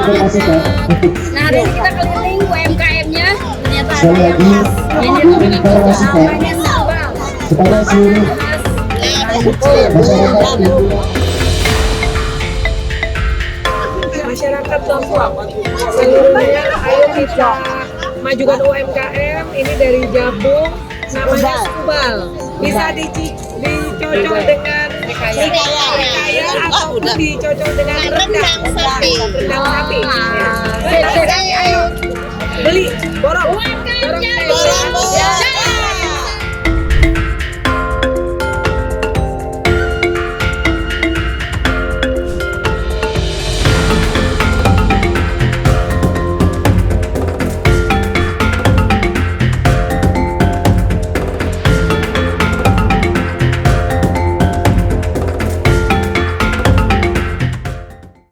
informasikan untuk Nah, hari ini kita keliling UMKM-nya. Ternyata sekali ada lagi yang khas. Ini informasikan namanya sambal. kepada seluruh masyarakat yang Masyarakat Lampung seluruhnya, ayo kita majukan UMKM. Ini dari Jabung, namanya Subal. Bisa dicocol dengan kaya ataupun dicocol dengan rendang sapi. Ya. Ayo beli, borong. UMKM-nya. Borong.